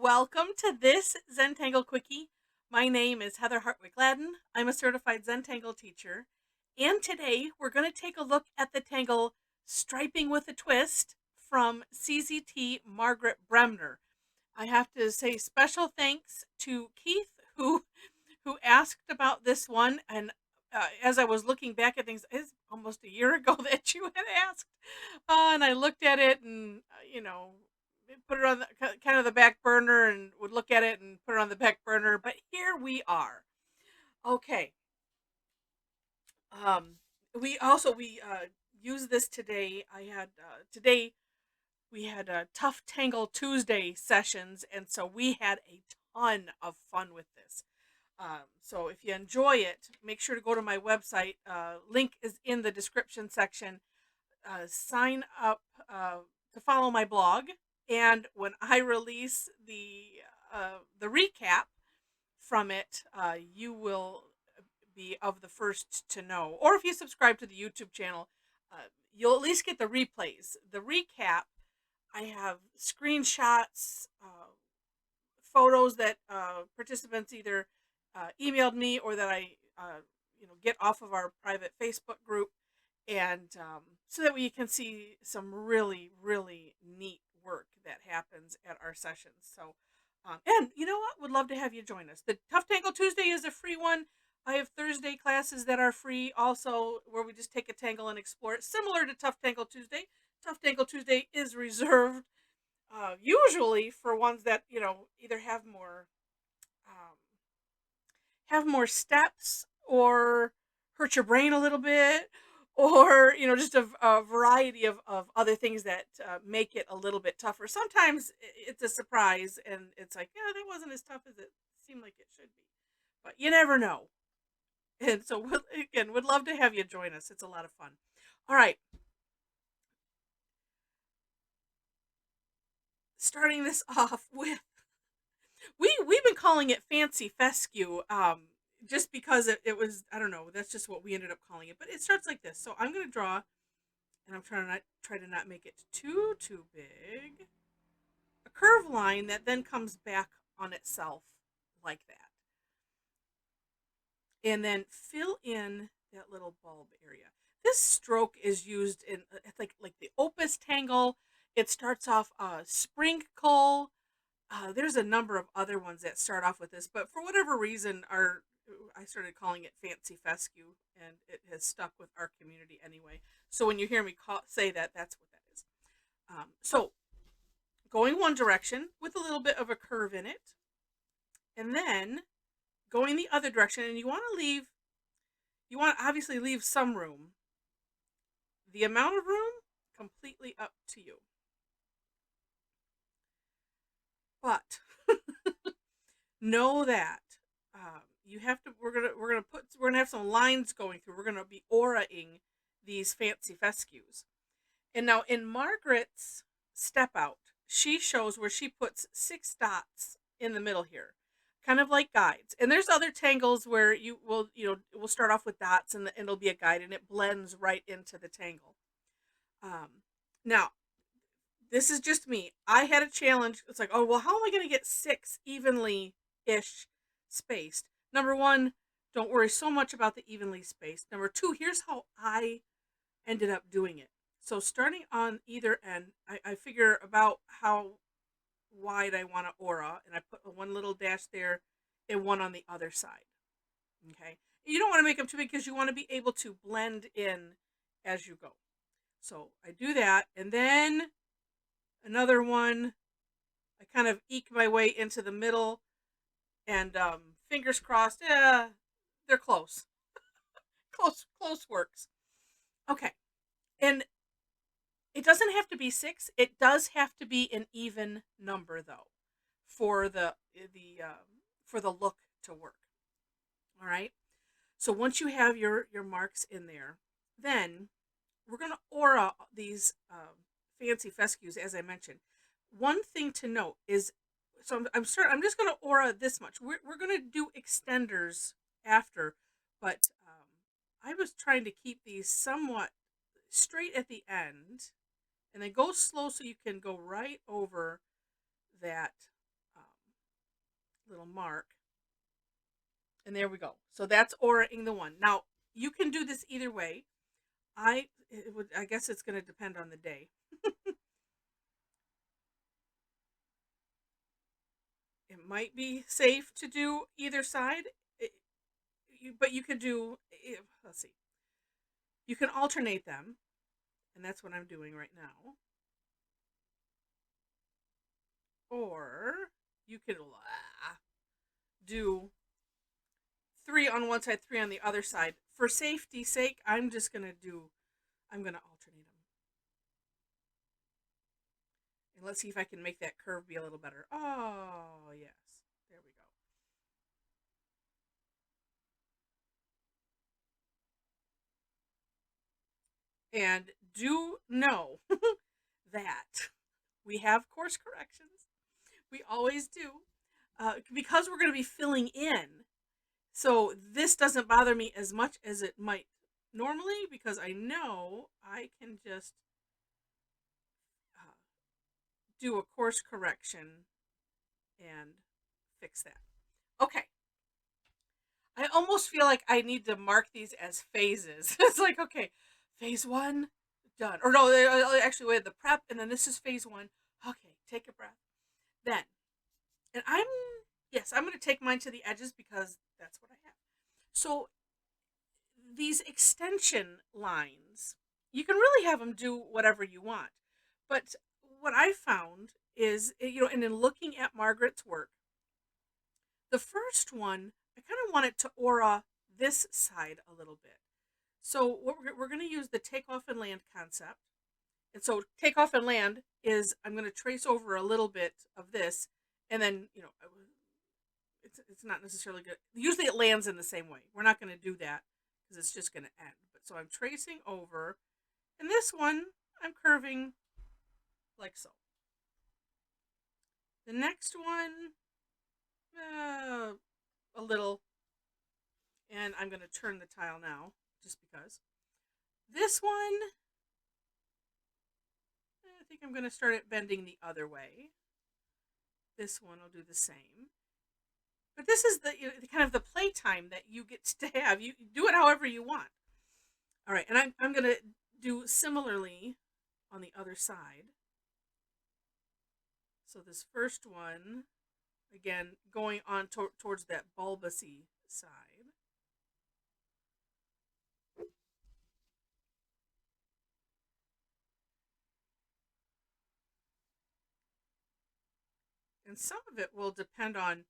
Welcome to this Zentangle Quickie. My name is Heather Hartwick Gladden. I'm a certified Zentangle teacher. And today we're going to take a look at the tangle Striping with a Twist from CZT Margaret Bremner. I have to say special thanks to Keith who asked about this one, and as I was looking back at things, it's almost a year ago that you had asked, and I looked at it and put it on kind of the back burner, and would look at it and put it on the back burner. But here we are. Okay. Um, we use this today. I had today we had tough Tangle Tuesday sessions, and so we had a ton of fun with this. So if you enjoy it, make sure to go to my website. Link is in the description section. Sign up to follow my blog, and when I release the recap from it, you will be of the first to know. Or if you subscribe to the YouTube channel, you'll at least get the replays. The recap, I have screenshots, photos that participants either emailed me or that I get off of our private Facebook group, and so that we can see some really really neat work that happens at our sessions. So and you know what, would love to have you join us. The Tough Tangle Tuesday is a free one. I have Thursday classes that are free also, where we just take a tangle and explore it, similar to Tough Tangle Tuesday. Tough Tangle Tuesday is reserved usually for ones that either um, have more steps, or hurt your brain a little bit, or just a variety of other things that make it a little bit tougher. Sometimes it's a surprise and it's like, yeah, that wasn't as tough as it seemed like it should be, but you never know. And so again, would love to have you join us. It's a lot of fun. All right, starting this off with, we've been calling it Fancy Fescue, just because it was, I don't know, that's just what we ended up calling it. But it starts like this. So I'm gonna draw, and I'm try to not make it too big. A curved line that then comes back on itself like that, and then fill in that little bulb area. This stroke is used in like the opus tangle. It starts off sprinkle. There's a number of other ones that start off with this, but for whatever reason, I started calling it Fancy Fescue, and it has stuck with our community anyway. So when you hear me say that, that's what that is. So going one direction with a little bit of a curve in it, and then going the other direction, and you want to obviously leave some room. The amount of room, completely up to you. But know that you have to. We're gonna have some lines going through. We're gonna be auraing these Fancy Fescues. And now in Margaret's step out, she shows where she puts 6 dots in the middle here, kind of like guides. And there's other tangles where we'll start off with dots, and it'll be a guide, and it blends right into the tangle. Now this is just me. I had a challenge. It's like, oh well, how am I going to get 6 evenly ish spaced? Number one, don't worry so much about the evenly spaced. Number two, here's how I ended up doing it. So starting on either end, I figure about how wide I want to aura, and I put one little dash there and one on the other side. Okay. You don't want to make them too big because you want to be able to blend in as you go. So I do that, and then another one. I kind of eke my way into the middle, and fingers crossed. Yeah, they're close. Close works. Okay, and it doesn't have to be 6. It does have to be an even number though, for the look to work. All right. So once you have your marks in there, then we're gonna aura these Fancy Fescues, as I mentioned. One thing to note is, so I'm just gonna aura this much. We're gonna do extenders after, but I was trying to keep these somewhat straight at the end, and then go slow so you can go right over that little mark. And there we go. So that's aura-ing the one. Now, you can do this either way. I guess it's going to depend on the day. It might be safe to do either side, but you could do, let's see, you can alternate them, and that's what I'm doing right now. Or you could do 3 on one side, 3 on the other side. For safety's sake, I'm going to alternate them. And let's see if I can make that curve be a little better. Oh, yes. There we go. And do know that we have course corrections. We always do. Because we're going to be filling in. So this doesn't bother me as much as it might normally, because I know I can just do a course correction and fix that. Okay. I almost feel like I need to mark these as phases. It's like, okay, phase 1, done. Or no, actually, we had the prep, and then this is phase 1. Okay, take a breath. Then, and I'm going to take mine to the edges because that's what I have. So these extension lines, you can really have them do whatever you want. But what I found is, and in looking at Margaret's work, the first one, I kind of want it to aura this side a little bit. So what we're going to use the takeoff and land concept. And so takeoff and land is, I'm going to trace over a little bit of this, and then, it's not necessarily good. Usually it lands in the same way. We're not going to do that because it's just going to end. But so I'm tracing over, and this one I'm curving like so. The next one, a little, and I'm going to turn the tile now just because. This one, I think I'm going to start it bending the other way. This one will do the same. But this is the kind of the playtime that you get to have. You do it however you want. All right, and I'm going to do similarly on the other side. So this first one, again, going on towards that bulbousy side. And some of it will depend on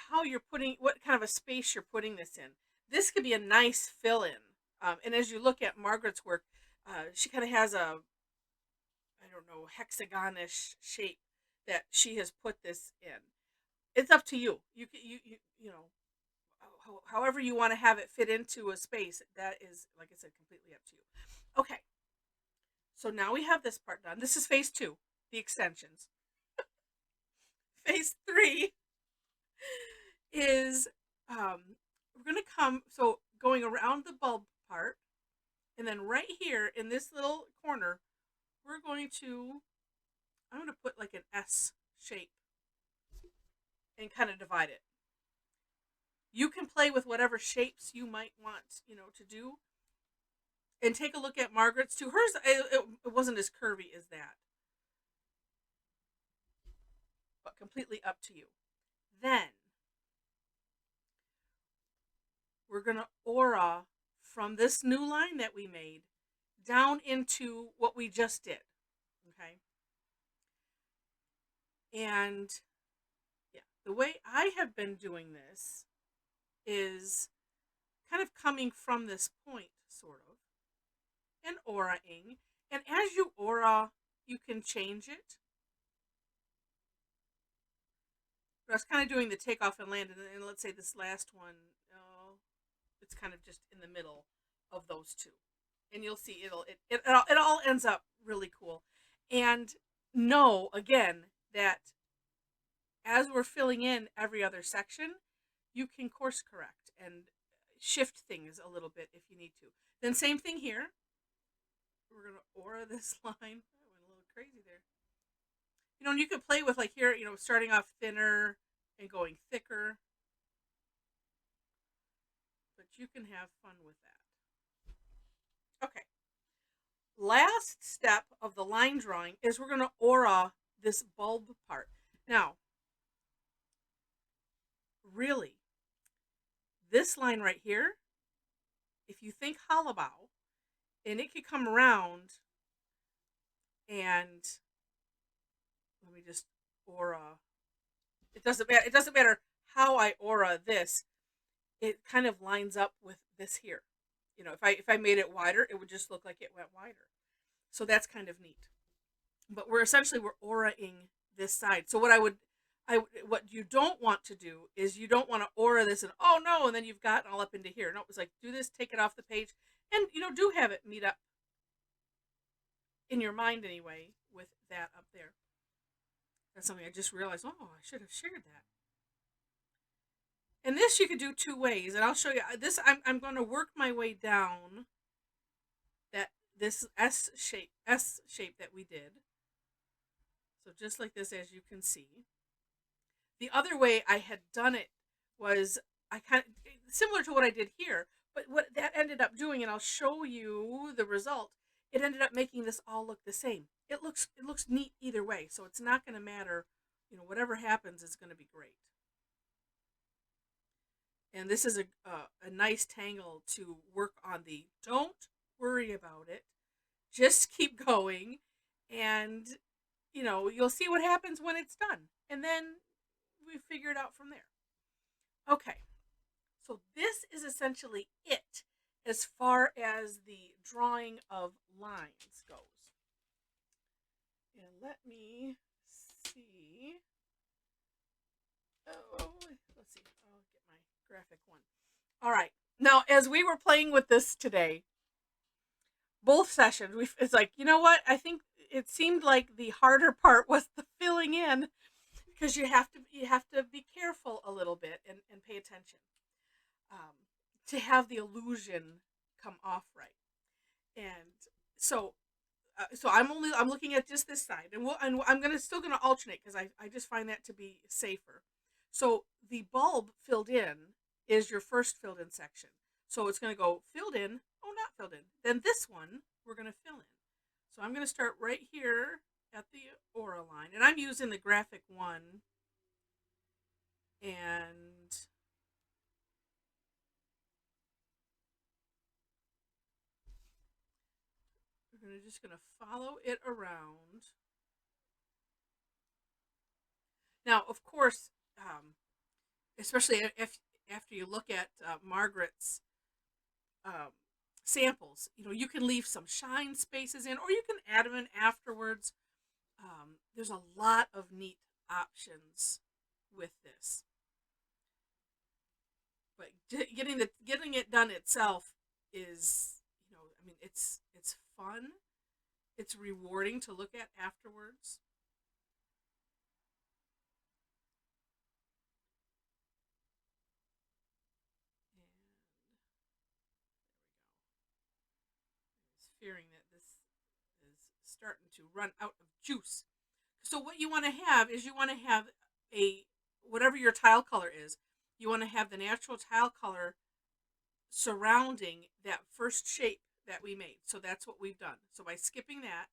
how you're putting, what kind of a space you're putting this in. This could be a nice fill-in. And as you look at Margaret's work, she kind of has a, I don't know, hexagonish shape that she has put this in. It's up to you. You know, however you want to have it fit into a space, that is, like I said, completely up to you. Okay. So now we have this part done. This is phase 2, the extensions. Phase 3 is we're going to come, so going around the bulb part, and then right here in this little corner, I'm going to put like an S shape and kind of divide it. You can play with whatever shapes you might want, to do. And take a look at Margaret's too. Hers, it wasn't as curvy as that. But completely up to you. Then, we're going to aura from this new line that we made down into what we just did. Okay? And, yeah, the way I have been doing this is kind of coming from this point, sort of, and aura-ing. And as you aura, you can change it. But I was kind of doing the takeoff and land, and let's say this last one, it's kind of just in the middle of those two. And you'll see it all ends up really cool. And know, again, that as we're filling in every other section, you can course correct and shift things a little bit if you need to. Then same thing here. We're going to aura this line. I went a little crazy there. And you can play with, like, here, starting off thinner, and going thicker, but you can have fun with that. Okay. Last step of the line drawing is we're going to aura this bulb part. Now, really, this line right here, if you think hollabow, and it could come around and let me just aura. It doesn't matter. It doesn't matter how I aura this. It kind of lines up with this here. You know, if I made it wider, it would just look like it went wider. So that's kind of neat. But we're auraing this side. So what you don't want to do is you don't want to aura this and oh no, and then you've gotten all up into here. No, it's like do this, take it off the page, and do have it meet up in your mind anyway with that up there. That's something I just realized. Oh, I should have shared that. And this you could do two ways, and I'll show you this. I'm going to work my way down this S shape that we did. So just like this, as you can see. The other way I had done it was I kind of similar to what I did here, but what that ended up doing, and I'll show you the result. It ended up making this all look the same. It looks neat either way, so it's not going to matter. Whatever happens is going to be great. And this is a nice tangle to work on the. Don't worry about it. Just keep going, and you'll see what happens when it's done, and then we figure it out from there. Okay, so this is essentially it as far as the drawing of lines goes. And let me see. Oh, let's see. I'll get my graphic one. All right. Now, as we were playing with this today, both sessions, it's like, you know what? I think it seemed like the harder part was the filling in, because you have to be careful a little bit and pay attention to have the illusion come off right. And so I'm looking at just this side, and I'm still gonna alternate because I just find that to be safer. So the bulb filled in is your first filled in section. So it's gonna go filled in, oh not filled in. Then this one we're gonna fill in. So I'm gonna start right here at the aura line, and I'm using the graphic one, and we're just gonna follow it around. Now, of course, especially if after you look at Margaret's samples, you can leave some shine spaces in, or you can add them in afterwards. There's a lot of neat options with this, but getting it done itself is, I mean, it's fun, it's rewarding to look at afterwards. And there we go. I was fearing that this is starting to run out of juice. So what you want to have is whatever your tile color is, you want to have the natural tile color surrounding that first shape that we made. So that's what we've done. So by skipping that,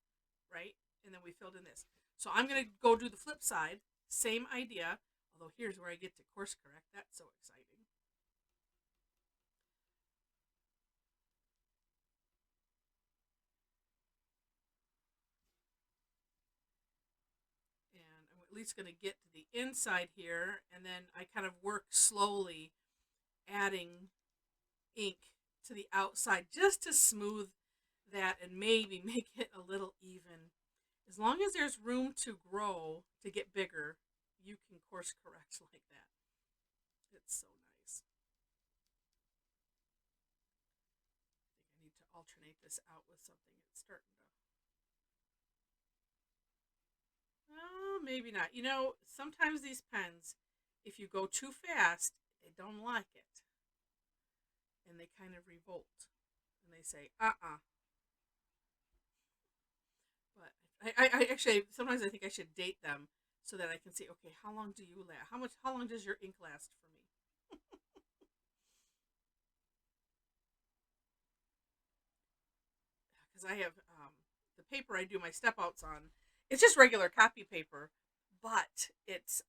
right, and then we filled in this. So I'm going to go do the flip side, same idea, although here's where I get to course correct. That's so exciting. And I'm at least going to get to the inside here, and then I kind of work slowly adding ink to the outside just to smooth that and maybe make it a little even. As long as there's room to grow, to get bigger, you can course correct like that. It's so nice. I think I need to alternate this out with something. It's starting to... Oh, maybe not. Sometimes these pens, if you go too fast, they don't like it. And they kind of revolt. And they say, But I actually, sometimes I think I should date them so that I can see, okay, how long do you last? How long does your ink last for me? Because I have the paper I do my step outs on. It's just regular copy paper, but it's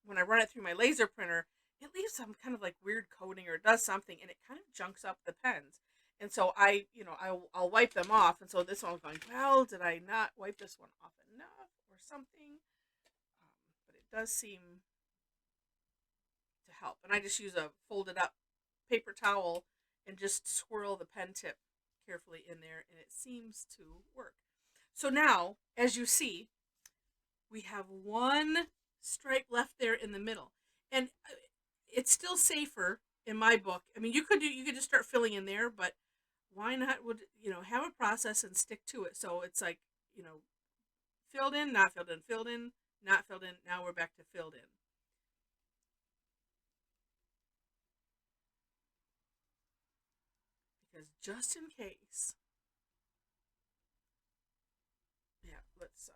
when I run it through my laser printer, it leaves some kind of like weird coating or it does something, and it kind of junks up the pens. And so I'll wipe them off. And so this one's going, well, did I not wipe this one off enough or something? But it does seem to help. And I just use a folded up paper towel and just swirl the pen tip carefully in there, and it seems to work. So now, as you see, we have one stripe left there in the middle, and it's still safer in my book. I mean, you could just start filling in there, but why not? Would have a process and stick to it? So it's like filled in, not filled in, filled in, not filled in. Now we're back to filled in. Because just in case, yeah, let's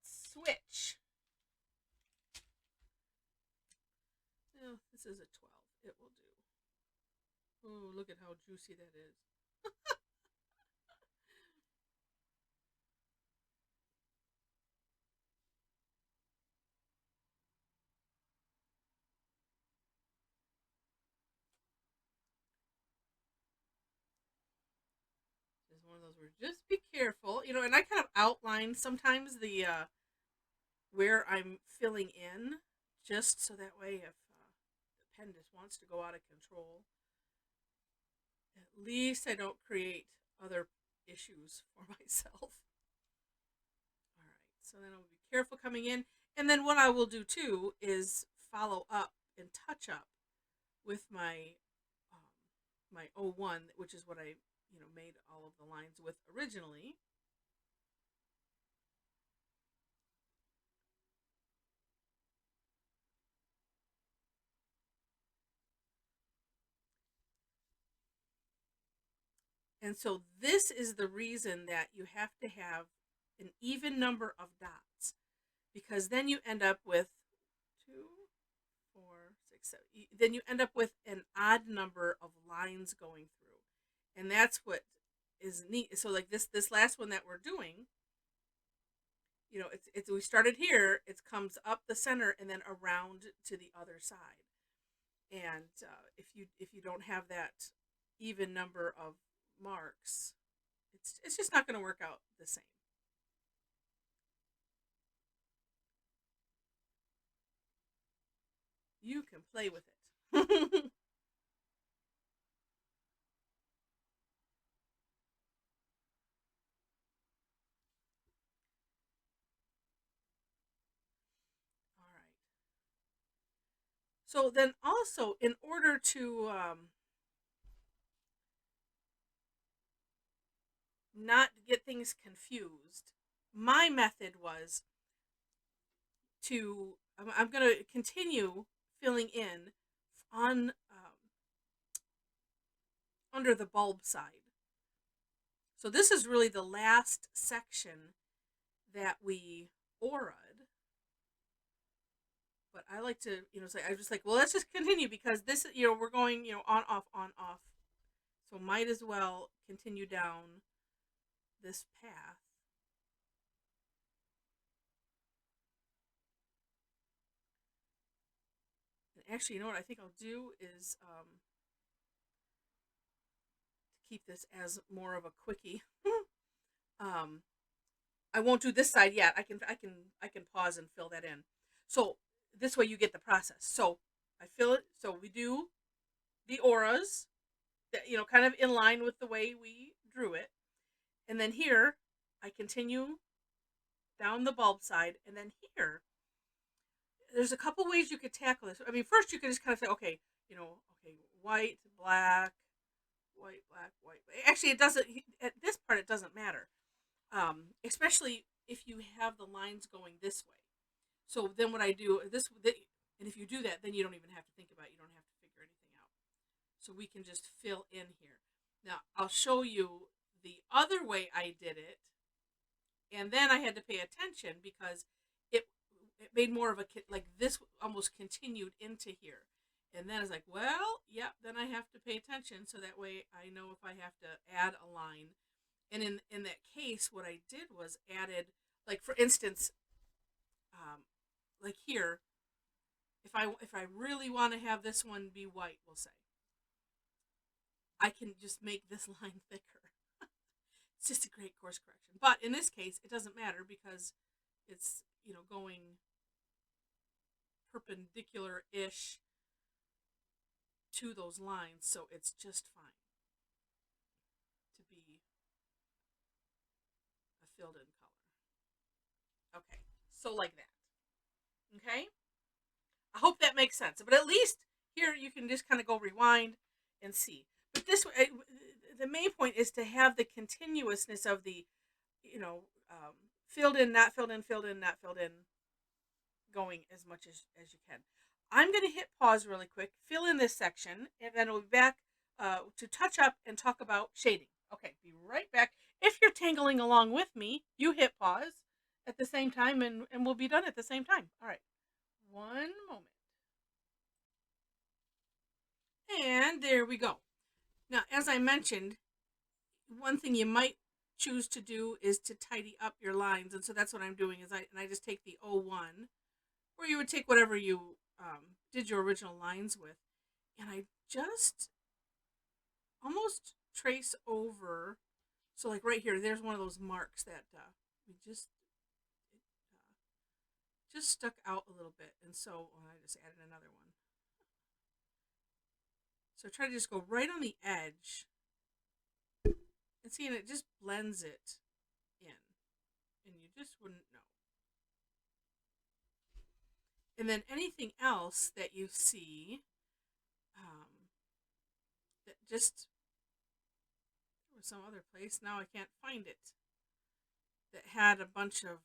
switch. Oh, this is a 12. It will do. Oh, look at how juicy that is. It's one of those where just be careful, and I kind of outline sometimes the where I'm filling in, just so that way if the pen just wants to go out of control, at least I don't create other issues for myself. All right, so then I'll be careful coming in, and then what I will do too is follow up and touch up with um, my 01, which is what I made all of the lines with originally. And so this is the reason that you have to have an even number of dots, because then you end up with 2, 4, 6, 7. Then you end up with an odd number of lines going through, and that's what is neat. So like this last one that we're doing, it's we started here. It comes up the center and then around to the other side. And if you don't have that even number of marks, it's just not going to work out the same. You can play with it. All right. So then also, in order to not get things confused, my method was I'm going to continue filling in on under the bulb side. So this is really the last section that we aura'd. But I like to, say, I just like, well, let's just continue because this, we're going, on, off. So might as well continue down this path. And actually, you know what I think I'll do is keep this as more of a quickie. I won't do this side yet. I can pause and fill that in. So this way you get the process. So I fill it. So we do the auras, that, kind of in line with the way we drew it, and then here I continue down the bulb side, and then here there's a couple ways you could tackle this. I mean, first you could just kind of say, okay, okay, white, black, white, black, white. Actually, it doesn't. At this part, it doesn't matter, especially if you have the lines going this way. So then what I do and if you do that, then you don't even have to think about it. You don't have to figure anything out. So we can just fill in here. Now I'll show you the other way I did it And then I had to pay attention because it made more of a, like this almost continued into here. And then I was like, well, yeah, then I have to pay attention so that way I know if I have to add a line. And in that case, what I did was added, like for instance, like here, if I really want to have this one be white, we'll say, I can just make this line thicker. It's just a great course correction. But in this case, it doesn't matter because it's, going perpendicular-ish to those lines, so it's just fine to be a filled in color. Okay, so like that. Okay? I hope that makes sense. But at least here you can just kind of go rewind and see. But this way, the main point is to have the continuousness of the, filled in, not filled in, filled in, not filled in, going as much as you can. I'm going to hit pause really quick, fill in this section, and then we'll be back to touch up and talk about shading. Okay, be right back. If you're tangling along with me, you hit pause at the same time, and we'll be done at the same time. All right, one moment. And there we go. Now, as I mentioned, one thing you might choose to do is to tidy up your lines, and so that's what I'm doing. I just take the 01, or you would take whatever you did your original lines with, and I just almost trace over. So like right here, there's one of those marks that we just stuck out a little bit, and so I just added another one. So try to just go right on the edge, and see, and it just blends it in, and you just wouldn't know. And then anything else that you see, that just or some other place, now I can't find it, that had a bunch of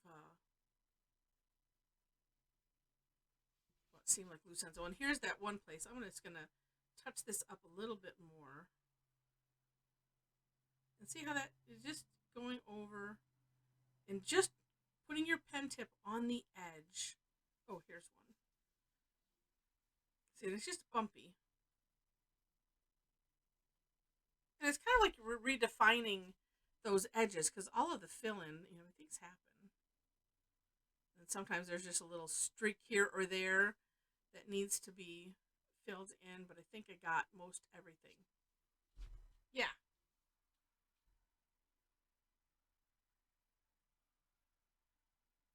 what seemed like loose ends. Oh, and here's that one place. I'm just gonna touch this up a little bit more, and see how that is just going over, and just putting your pen tip on the edge. Oh, here's one. See, it's just bumpy. And it's kind of like redefining those edges, because all of the fill-in, things happen. And sometimes there's just a little streak here or there that needs to be filled in, but I think I got most everything. Yeah.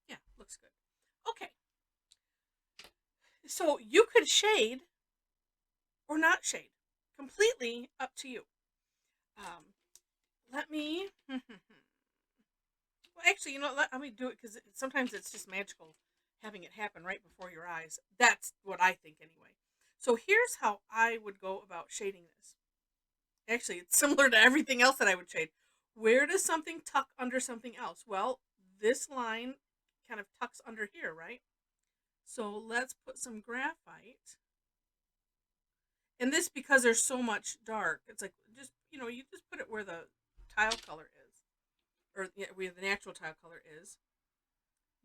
Yeah, looks good. Okay. So you could shade or not shade. Completely up to you. Let me... well, actually, let me do it, because sometimes it's just magical having it happen right before your eyes. That's what I think anyway. So here's how I would go about shading this. Actually, it's similar to everything else that I would shade. Where does something tuck under something else? Well, this line kind of tucks under here, right? So let's put some graphite. And this, because there's so much dark, it's like just, you just put it where the tile color is, or where the natural tile color is.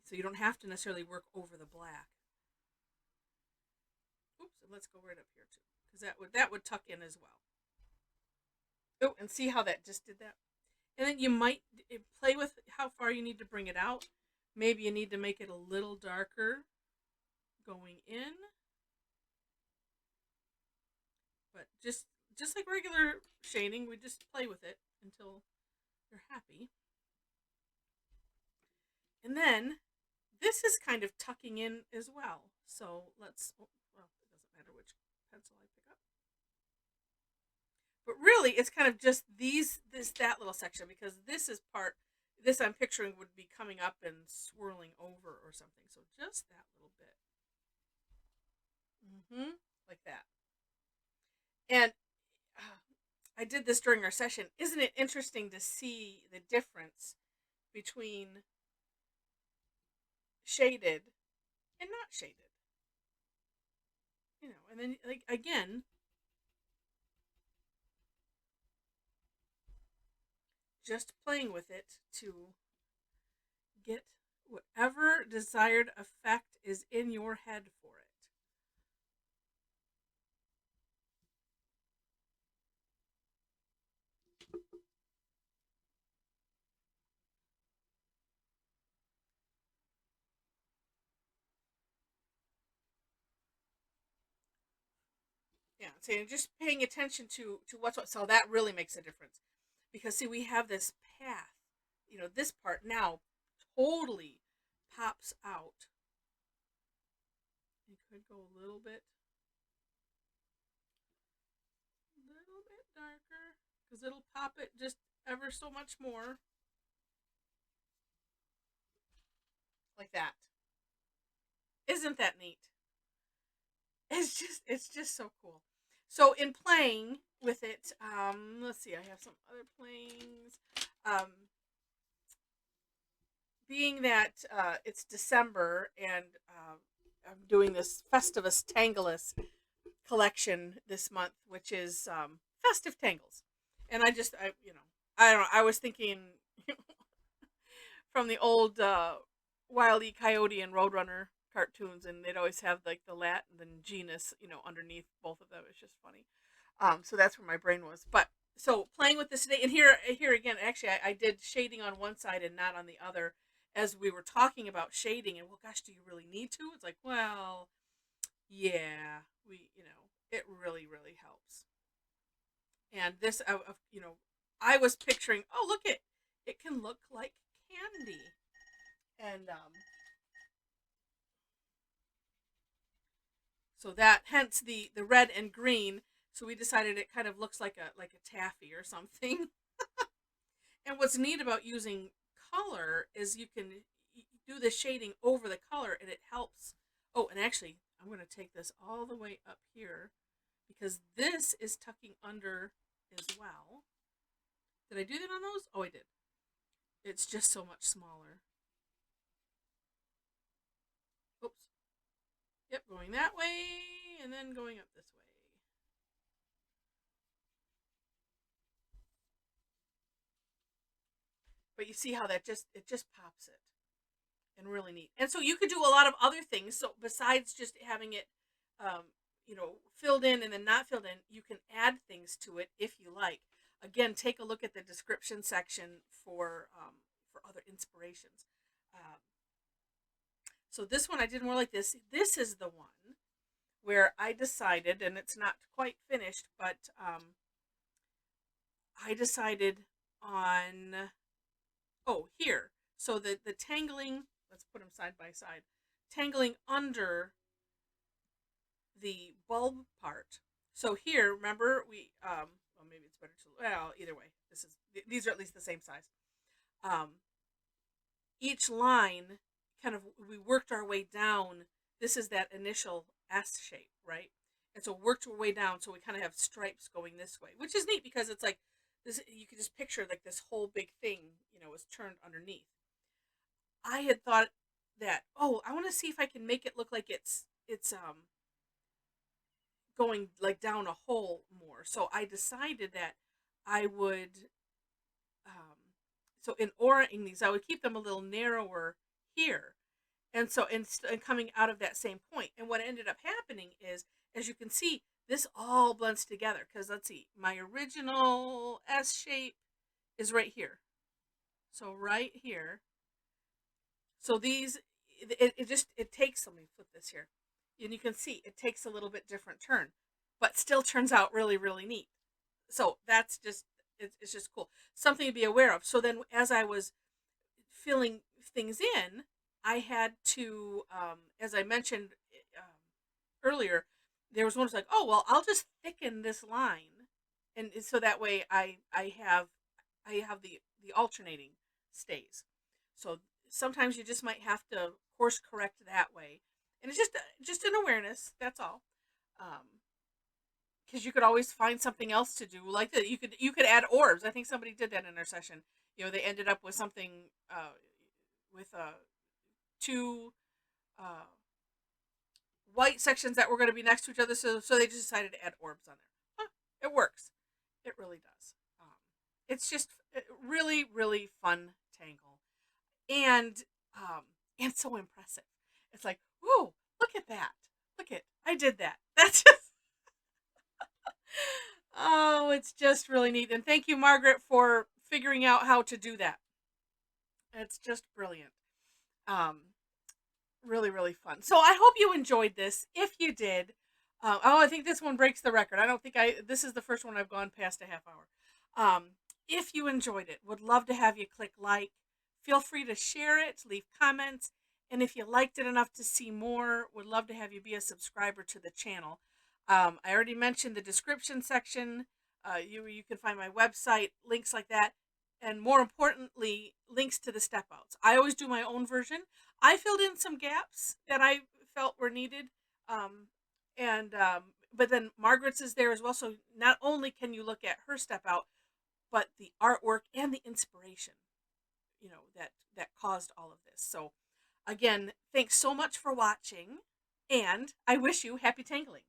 So you don't have to necessarily work over the black. Oops, and let's go right up here too, because that would tuck in as well. Oh, and see how that just did that? And then you might play with how far you need to bring it out. Maybe you need to make it a little darker going in. But just like regular shading, we just play with it until you're happy. And then this is kind of tucking in as well. So let's, well, it doesn't matter which pencil I pick up. But really, it's kind of just that little section, because this I'm picturing would be coming up and swirling over or something. So just that little bit. Like that. And I did this during our session. Isn't it interesting to see the difference between shaded and not shaded? And then, like, again, just playing with it to get whatever desired effect is in your head for it. Yeah, so just paying attention to what's what. So that really makes a difference, because see, we have this path. This part now totally pops out. It could go a little bit darker, because it'll pop it just ever so much more, like that. Isn't that neat? It's just so cool. So in playing with it, let's see, I have some other playings. Being that it's December, and I'm doing this Festivus Tanglus collection this month, which is festive tangles, and I don't know, I was thinking from the old Wile E. Coyote and Roadrunner cartoons, and they'd always have like the Latin and genus, underneath both of them. It's just funny. So that's where my brain was. But so playing with this today, and here again, actually, I did shading on one side and not on the other, as we were talking about shading. And, well, gosh, do you really need to? It's like, well, yeah, it really, really helps. And this, I was picturing, oh, look, it can look like candy. And so that, hence the red and green. So we decided it kind of looks like a taffy or something. And what's neat about using color is you can do the shading over the color, and it helps. Oh, and actually, I'm going to take this all the way up here, because this is tucking under as well. Did I do that on those? Oh, I did. It's just so much smaller. Oops. Yep, going that way, and then going up this way. But you see how it just pops it, and really neat. And so you could do a lot of other things. So besides just having it, filled in and then not filled in, you can add things to it if you like. Again, take a look at the description section for other inspirations. Um, so this one I did more like this. This is the one where I decided, and it's not quite finished, but I decided on, here. So the tangling, let's put them side by side. Tangling under the bulb part. So here, remember, well, maybe it's better to, well, either way, these are at least the same size. Each line, kind of, we worked our way down. This is that initial S shape, right? And so worked our way down, so we kind of have stripes going this way, which is neat, because it's like this. You can just picture like this whole big thing, is turned underneath. I had thought that, oh, I want to see if I can make it look like it's going like down a hole more. So I decided that I would, so in auraing these, I would keep them a little narrower here. And so, and coming out of that same point. And what ended up happening is, as you can see, this all blends together. Because let's see, my original S shape is right here. So right here. So these, it takes, let me flip this here. And you can see it takes a little bit different turn, but still turns out really, really neat. So that's just, it's just cool. Something to be aware of. So then as I was filling things in, I had to, as I mentioned earlier, there was one was like, oh, well, I'll just thicken this line. And so that way I have the alternating stays. So sometimes you just might have to course correct that way. And it's just an awareness, that's all. Because you could always find something else to do, like that. You could add orbs. I think somebody did that in their session. They ended up with something with two white sections that were going to be next to each other, so they just decided to add orbs on there. It works. It really does. It's just really, really fun tangle. And and so impressive. It's like, whoa, look at that. I did that. That's just, oh, it's just really neat. And thank you, Margaret, for figuring out how to do that. It's just brilliant. Um, really, really fun. So I hope you enjoyed this. If you did, I think this one breaks the record. I don't think this is the first one I've gone past a half hour. If you enjoyed it, would love to have you click like. Feel free to share it, leave comments, and if you liked it enough to see more, would love to have you be a subscriber to the channel. I already mentioned the description section. You can find my website, links like that, and more importantly, links to the step outs. I always do my own version. I filled in some gaps that I felt were needed, um, and but then Margaret's is there as well. So not only can you look at her step out, but the artwork and the inspiration, that caused all of this. So again, thanks so much for watching, and I wish you happy tangling.